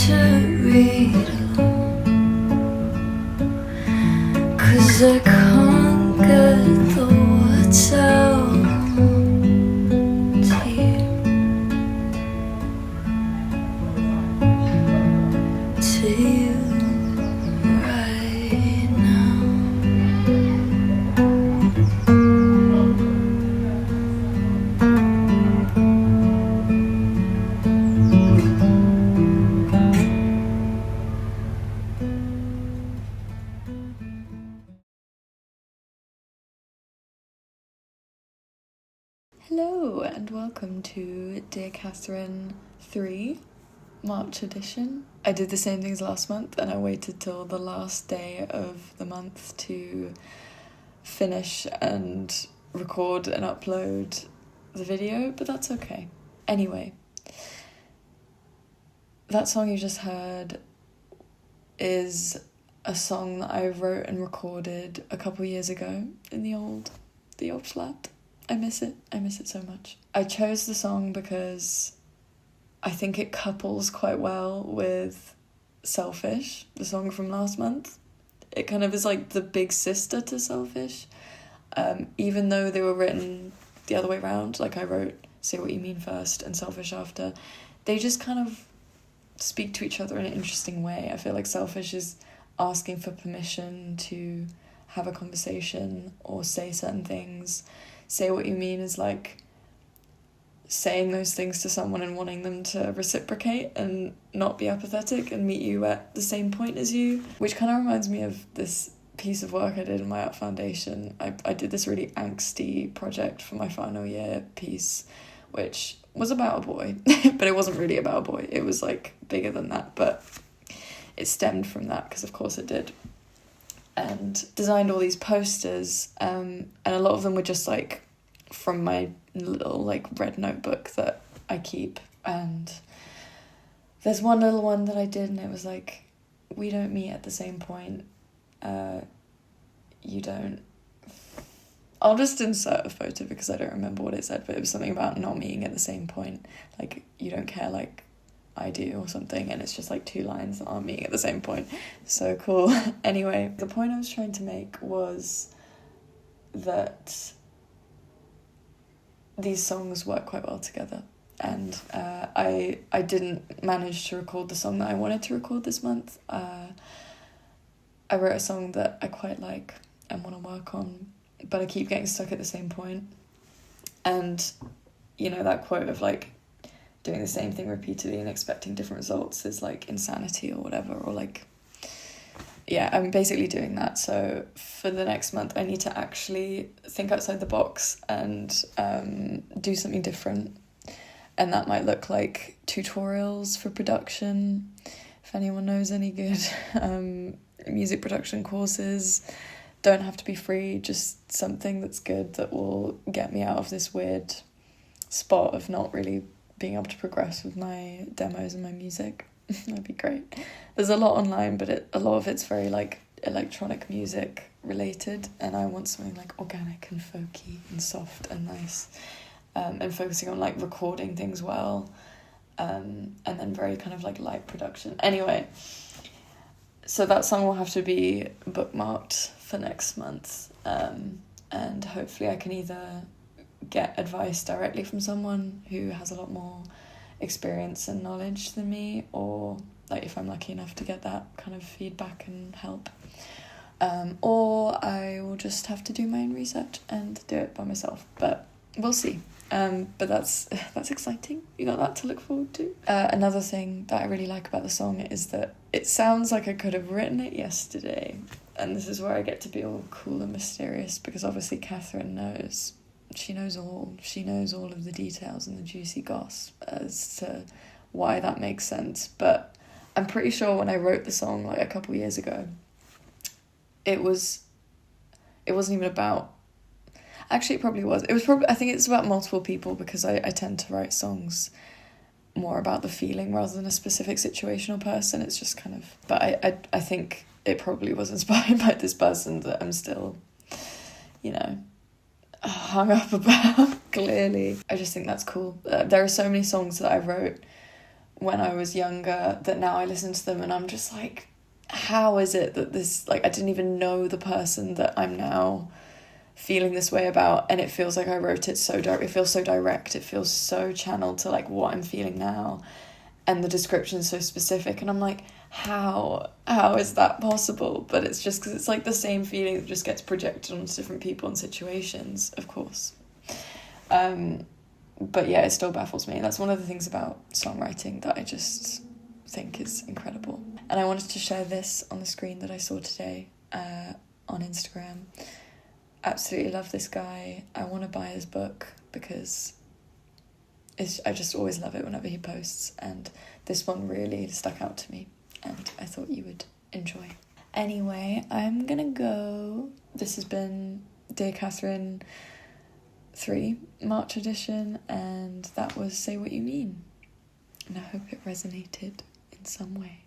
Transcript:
to read 'cause I can't get the words out to you, right now. Hello and welcome to Dear Catherine 3 March edition. I did the same thing as last month and I waited till the last day of the month to finish and record and upload the video, but that's okay. Anyway, that song you just heard is a song that I wrote and recorded a couple years ago in the old flat. I miss it so much. I chose the song because I think it couples quite well with Selfish, the song from last month. It kind of is like the big sister to Selfish, even though they were written the other way around. Like I wrote Say What You Mean first and Selfish after. They just kind of speak to each other in an interesting way. I feel like Selfish is asking for permission to have a conversation or say certain things. Say What You Mean is like saying those things to someone and wanting them to reciprocate and not be apathetic and meet you at the same point as you, which kind of reminds me of this piece of work I did in my art foundation. I did this really angsty project for my final year piece, which was about a boy, but it wasn't really about a boy. It was like bigger than that, but it stemmed from that because of course it did. And designed all these posters, and a lot of them were just like from my little like red notebook that I keep. And there's one little one that I did and it was like, we don't meet at the same point, you don't. I'll just insert a photo because I don't remember what it said, but it was something about not meeting at the same point, like you don't care like I do or something, and it's just like two lines that aren't meeting at the same point. So cool. Anyway, the point I was trying to make was that these songs work quite well together, and I didn't manage to record the song that I wanted to record this month. I wrote a song that I quite like and want to work on, but I keep getting stuck at the same point. And you know that quote of like doing the same thing repeatedly and expecting different results is like insanity or whatever, or like, yeah, I'm basically doing that. So for the next month I need to actually think outside the box and do something different, and that might look like tutorials for production, if anyone knows any good music production courses. Don't have to be free, just something that's good that will get me out of this weird spot of not really being able to progress with my demos and my music. That'd be great. There's a lot online, but a lot of it's very like electronic music related, and I want something like organic and folky and soft and nice, and focusing on like recording things well, and then very kind of like light production. Anyway, so that song will have to be bookmarked for next month, and hopefully I can either get advice directly from someone who has a lot more experience and knowledge than me, or like if I'm lucky enough to get that kind of feedback and help, or I will just have to do my own research and do it by myself, but we'll see. But that's exciting. You got that to look forward to. Another thing that I really like about the song is that it sounds like I could have written it yesterday, and this is where I get to be all cool and mysterious, because obviously Catherine knows. She knows all of the details and the juicy goss as to why that makes sense. But I'm pretty sure when I wrote the song like a couple years ago, it wasn't even about, actually it probably was. I think it's about multiple people, because I tend to write songs more about the feeling rather than a specific situation or person. It's just kind of, but I think it probably was inspired by this person that I'm still, you know, hung up about, clearly. I just think that's cool. There are so many songs that I wrote when I was younger that now I listen to them and I'm just like, how is it that this, like, I didn't even know the person that I'm now feeling this way about, and it feels like I wrote it so direct. It feels so direct. It feels so channeled to like what I'm feeling now, and the description's so specific, and I'm like, how is that possible? But it's just because it's like the same feeling that just gets projected onto different people and situations, of course. But yeah, it still baffles me. That's one of the things about songwriting that I just think is incredible. And I wanted to share this on the screen that I saw today on Instagram. Absolutely love this guy. I want to buy his book because I just always love it whenever he posts, and this one really stuck out to me and I thought you would enjoy. Anyway, I'm gonna go. This has been Dear Catherine 3 March edition, and that was Say What You Mean, and I hope it resonated in some way.